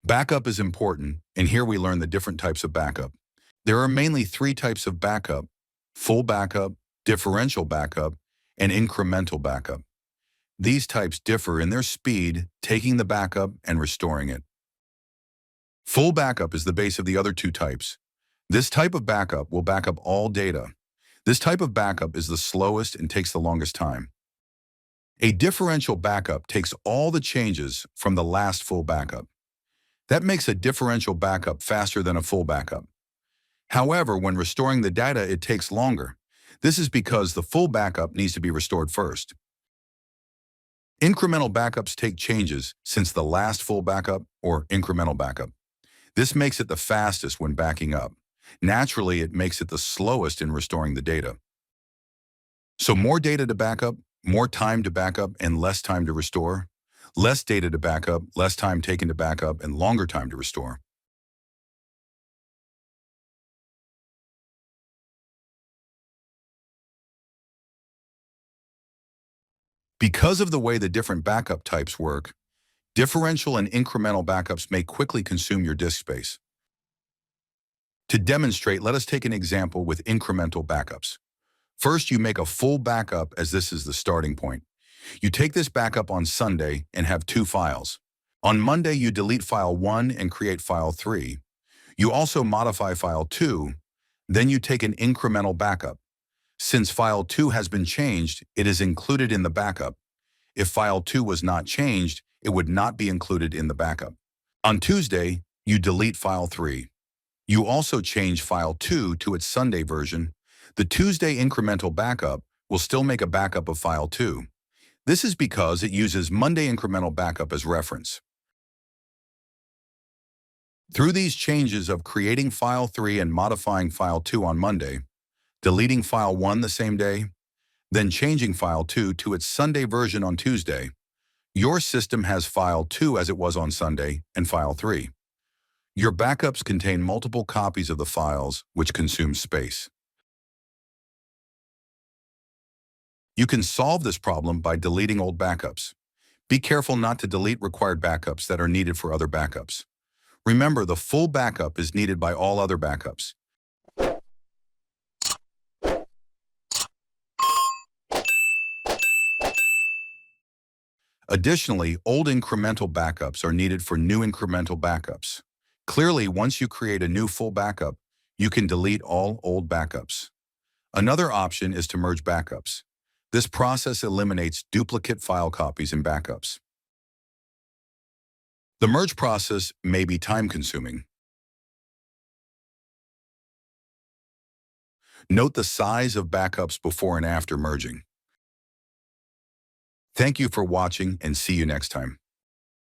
Backup is important, and here we learn the different types of backup. There are mainly three types of backup: full backup, differential backup, and incremental backup. These types differ in their speed, taking the backup and restoring it. Full backup is the base of the other two types. This type of backup will back up all data. This type of backup is the slowest and takes the longest time. A differential backup takes all the changes from the last full backup. That makes a differential backup faster than a full backup. However, when restoring the data, it takes longer. This is because the full backup needs to be restored first. Incremental backups take changes since the last full backup or incremental backup. This makes it the fastest when backing up. Naturally, it makes it the slowest in restoring the data. So more data to backup, more time to backup, and less time to restore. Less data to backup, less time taken to backup, and longer time to restore. Because of the way the different backup types work, differential and incremental backups may quickly consume your disk space. To demonstrate, let us take an example with incremental backups. First, you make a full backup as this is the starting point. You take this backup on Sunday and have two files. On Monday, you delete file 1 and create file 3. You also modify file 2. Then you take an incremental backup. Since file 2 has been changed, it is included in the backup. If file 2 was not changed, it would not be included in the backup. On Tuesday, you delete file 3. You also change file 2 to its Sunday version. The Tuesday incremental backup will still make a backup of file 2. This is because it uses Monday incremental backup as reference. Through these changes of creating file 3 and modifying file 2 on Monday, deleting file 1 the same day, then changing file 2 to its Sunday version on Tuesday, your system has file 2 as it was on Sunday and file 3. Your backups contain multiple copies of the files, which consume space. You can solve this problem by deleting old backups. Be careful not to delete required backups that are needed for other backups. Remember, the full backup is needed by all other backups. Additionally, old incremental backups are needed for new incremental backups. Clearly, once you create a new full backup, you can delete all old backups. Another option is to merge backups. This process eliminates duplicate file copies in backups. The merge process may be time-consuming. Note the size of backups before and after merging. Thank you for watching and see you next time.